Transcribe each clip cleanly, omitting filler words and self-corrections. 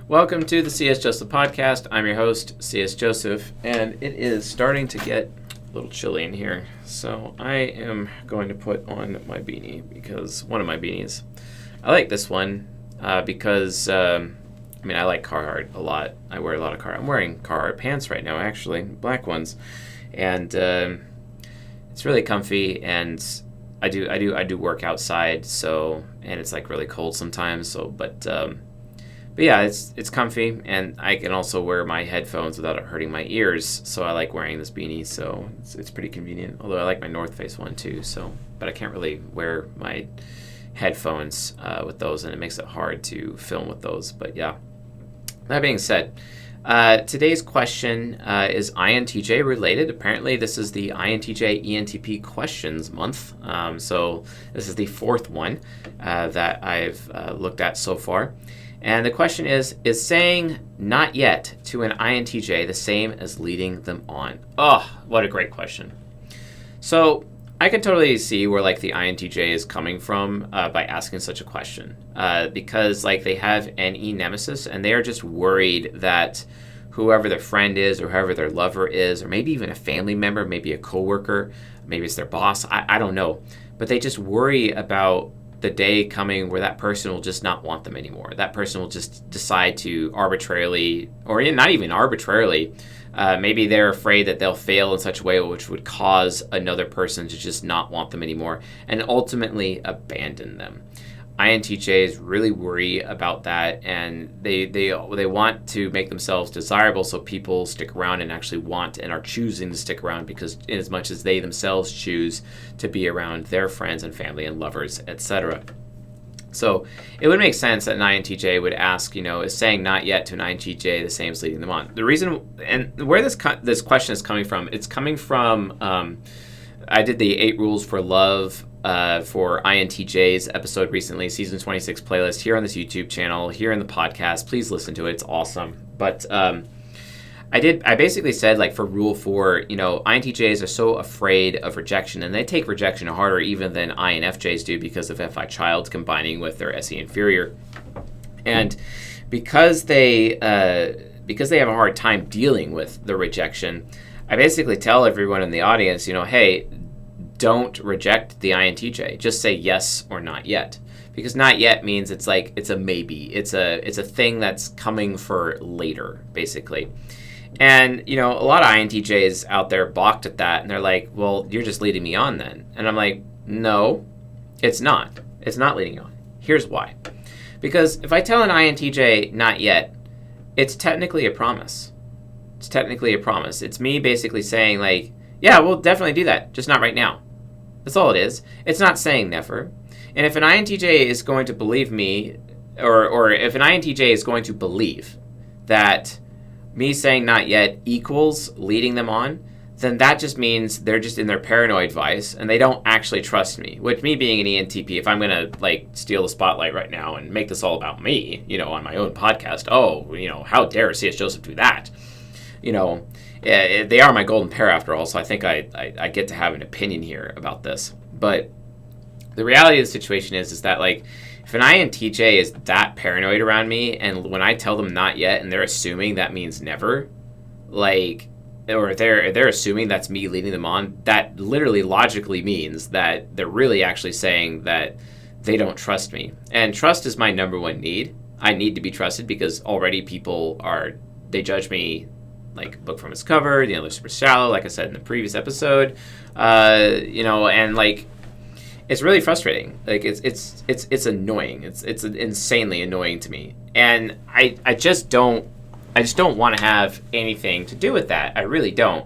Welcome to the CS Joseph podcast. I'm your host, CS Joseph, and it is starting to get a little chilly in here. So I am going to put on my beanie because one of my beanies. I like this one because, I like Carhartt a lot. I wear a lot of Carhartt. I'm wearing Carhartt pants right now, actually, black ones. And it's really comfy, and I do work outside, so, and it's like really cold sometimes, so, but yeah, it's comfy, and I can also wear my headphones without it hurting my ears, so I like wearing this beanie, so it's pretty convenient, although I like my North Face one too, so, but I can't really wear my headphones with those, and it makes it hard to film with those, but yeah. That being said, today's question is INTJ related. Apparently this is the INTJ ENTP questions month, so this is the fourth one that I've looked at so far. And the question is saying not yet to an INTJ the same as leading them on? Oh, what a great question. So I can totally see where like the INTJ is coming from by asking such a question because like they have NE nemesis and they are just worried that whoever their friend is or whoever their lover is, or maybe even a family member, maybe a coworker, maybe it's their boss, I don't know. But they just worry about the day coming where that person will just not want them anymore. That person will just decide to arbitrarily, or not even arbitrarily, maybe they're afraid that they'll fail in such a way which would cause another person to just not want them anymore and ultimately abandon them. INTJs really worry about that, and they want to make themselves desirable so people stick around and actually want and are choosing to stick around because in as much as they themselves choose to be around their friends and family and lovers, etc. So it would make sense that an INTJ would ask, is saying not yet to an INTJ the same as leading them on? The reason, and where this question is coming from, it's coming from, I did the 8 Rules for Love for INTJs episode recently, season 26 playlist here on this YouTube channel, here in the podcast. Please listen to it. It's awesome. But I basically said, like, for rule 4, INTJs are so afraid of rejection, and they take rejection harder even than INFJs do because of FI child combining with their SE inferior. And because they have a hard time dealing with the rejection, I basically tell everyone in the audience, hey, don't reject the INTJ. Just say yes or not yet. Because not yet means it's a maybe. It's a thing that's coming for later, basically. And, a lot of INTJs out there balked at that, and they're like, well, you're just leading me on then. And I'm like, no, it's not. It's not leading you on. Here's why. Because if I tell an INTJ not yet, it's technically a promise. It's technically a promise. It's me basically saying, like, yeah, we'll definitely do that, just not right now. That's all it is. It's not saying never. And if an INTJ is going to believe me, or if an INTJ is going to believe that me saying not yet equals leading them on, then that just means they're just in their paranoid vice and they don't actually trust me. With me being an ENTP, if I'm going to steal the spotlight right now and make this all about me, on my own podcast, how dare CS Joseph do that? They are my golden pair after all, so I think I get to have an opinion here about this. But the reality of the situation is that, if an INTJ is that paranoid around me, and when I tell them not yet, and they're assuming that means never, or they're assuming that's me leading them on, that literally logically means that they're really actually saying that they don't trust me. And trust is my number one need. I need to be trusted because already people they judge me like book from its cover, they're super shallow, like I said in the previous episode, and it's really frustrating. It's annoying. It's insanely annoying to me, and I just don't want to have anything to do with that. I really don't.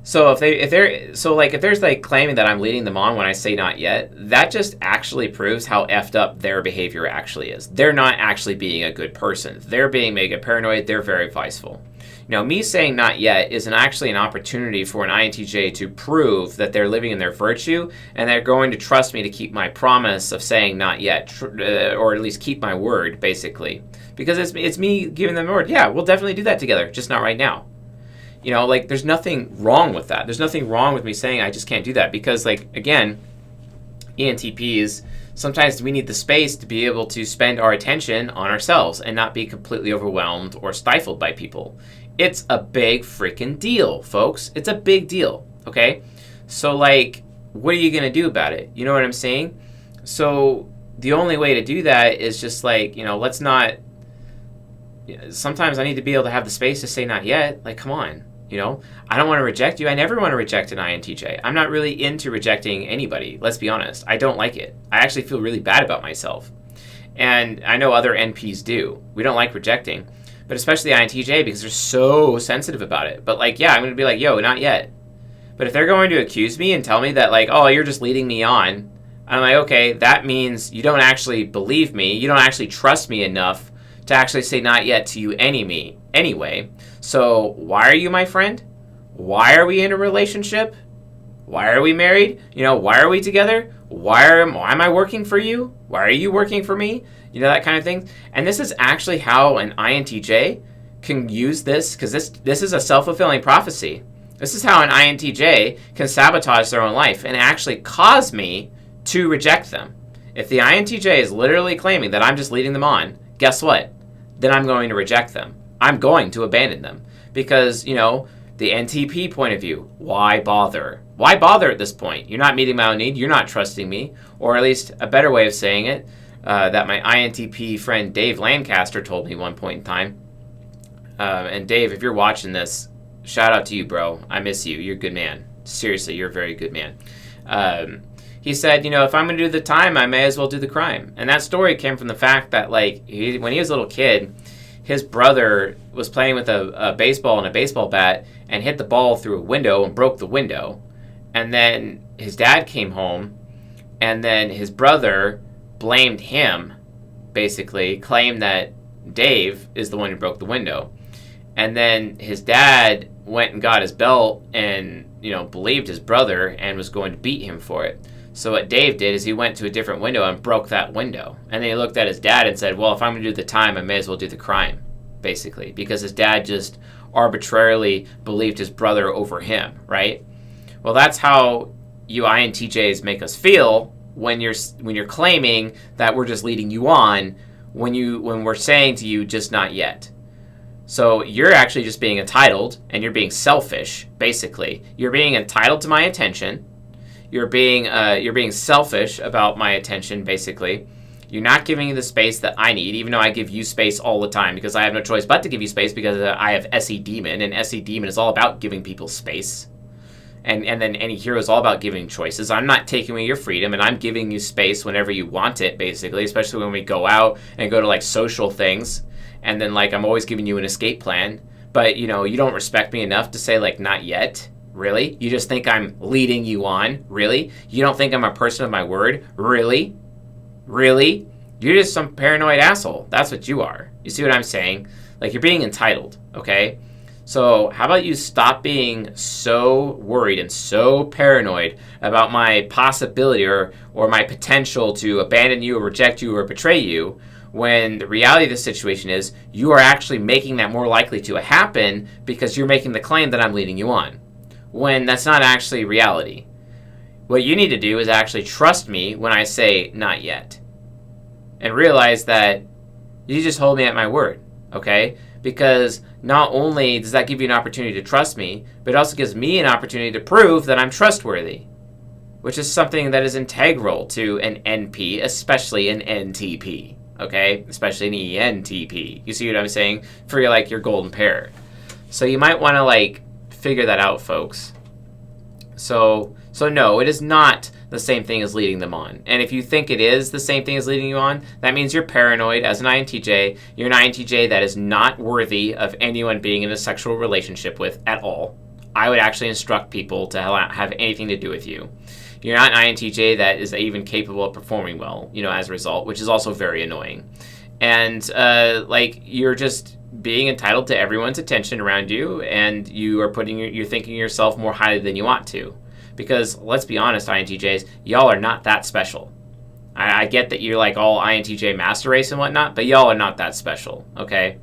So if there's claiming that I'm leading them on when I say not yet, that just actually proves how effed up their behavior actually is. They're not actually being a good person. They're being mega paranoid. They're very viceful. Me saying not yet is actually an opportunity for an INTJ to prove that they're living in their virtue and they're going to trust me to keep my promise of saying not yet, or at least keep my word, basically. Because it's me giving them the word. Yeah, we'll definitely do that together, just not right now. There's nothing wrong with that. There's nothing wrong with me saying I just can't do that because, again, ENTPs Sometimes we need the space to be able to spend our attention on ourselves and not be completely overwhelmed or stifled by people. It's a big freaking deal, folks. It's a big deal, okay? So, like, what are you going to do about it? You know what I'm saying? So, the only way to do that is just like, let's not... Sometimes I need to be able to have the space to say not yet. Like, come on. I don't want to reject you. I never want to reject an INTJ. I'm not really into rejecting anybody. Let's be honest. I don't like it. I actually feel really bad about myself. And I know other NPs do. We don't like rejecting. But especially INTJ because they're so sensitive about it. But like, yeah, I'm going to be like, yo, not yet. But if they're going to accuse me and tell me that like, oh, you're just leading me on, I'm like, okay, that means you don't actually believe me. You don't actually trust me enough to actually say not yet to you anyway. So why are you my friend? Why are we in a relationship? Why are we married? Why are we together? Why am I working for you? Why are you working for me? That kind of thing. And this is actually how an INTJ can use this, because this is a self-fulfilling prophecy. This is how an INTJ can sabotage their own life and actually cause me to reject them. If the INTJ is literally claiming that I'm just leading them on, guess what? Then I'm going to reject them. I'm going to abandon them. Because, the NTP point of view, why bother? Why bother at this point? You're not meeting my own need. You're not trusting me. Or at least a better way of saying it, that my INTP friend Dave Lancaster told me one point in time. And Dave, if you're watching this, shout out to you, bro. I miss you. You're a good man. Seriously, you're a very good man. He said, if I'm going to do the time, I may as well do the crime. And that story came from the fact that, like, when he was a little kid, his brother was playing with a baseball and a baseball bat and hit the ball through a window and broke the window. And then his dad came home, and then his brother blamed him, basically, claimed that Dave is the one who broke the window. And then his dad went and got his belt and, believed his brother and was going to beat him for it. So what Dave did is he went to a different window and broke that window. And then he looked at his dad and said, well, if I'm going to do the time, I may as well do the crime, basically. Because his dad just arbitrarily believed his brother over him, right? Well, that's how you INTJs make us feel when you're claiming that we're just leading you on when we're saying to you, just not yet. So you're actually just being entitled, and you're being selfish, basically. You're being entitled to my attention. You're being selfish about my attention, basically. You're not giving me the space that I need, even though I give you space all the time, because I have no choice but to give you space because I have SE Demon, and SE Demon is all about giving people space. And then any hero is all about giving choices. I'm not taking away your freedom, and I'm giving you space whenever you want it, basically, especially when we go out and go to, like, social things. And then, like, I'm always giving you an escape plan. But, you don't respect me enough to say, like, not yet. Really? You just think I'm leading you on? Really? You don't think I'm a person of my word? Really? Really? You're just some paranoid asshole. That's what you are. You see what I'm saying? Like, you're being entitled, okay? So how about you stop being so worried and so paranoid about my possibility or my potential to abandon you or reject you or betray you, when the reality of the situation is you are actually making that more likely to happen because you're making the claim that I'm leading you on, when that's not actually reality. What you need to do is actually trust me when I say not yet, and realize that you just hold me at my word, okay? Because not only does that give you an opportunity to trust me, but it also gives me an opportunity to prove that I'm trustworthy, which is something that is integral to an NP, especially an NTP, okay? Especially an ENTP. You see what I'm saying? For your golden pair. So you might want to, figure that out, folks. So no, it is not the same thing as leading them on. And if you think it is the same thing as leading you on, that means you're paranoid as an INTJ. You're an INTJ that is not worthy of anyone being in a sexual relationship with at all. I would actually instruct people to have anything to do with you. You're not an INTJ that is even capable of performing well, as a result, which is also very annoying. And, you're just being entitled to everyone's attention around you, and you're thinking yourself more highly than you ought to. Because, let's be honest, INTJs, y'all are not that special. I get that you're all INTJ master race and whatnot, but y'all are not that special, okay?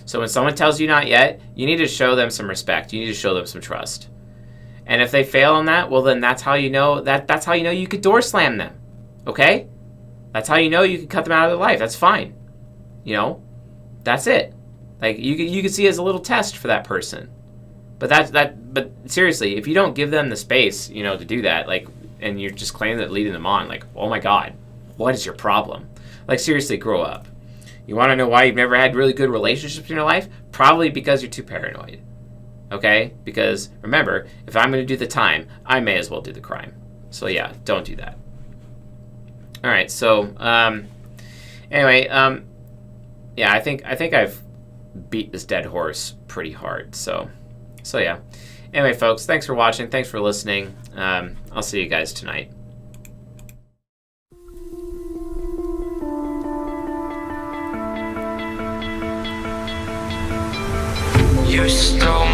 So when someone tells you not yet, you need to show them some respect. You need to show them some trust. And if they fail on that, well, then that's how you know you could door slam them, okay? That's how you know you can cut them out of their life. That's fine. That's it. Like, you can see it as a little test for that person. But seriously, if you don't give them the space, to do that, like, and you're just claiming that leading them on, like, oh my God, what is your problem? Like, seriously, grow up. You want to know why you've never had really good relationships in your life? Probably because you're too paranoid. Okay? Because remember, if I'm going to do the time, I may as well do the crime. So yeah, don't do that. All right. So anyway, yeah, I think I've beat this dead horse pretty hard. So yeah. Anyway, folks, thanks for watching. Thanks for listening. I'll see you guys tonight. You stole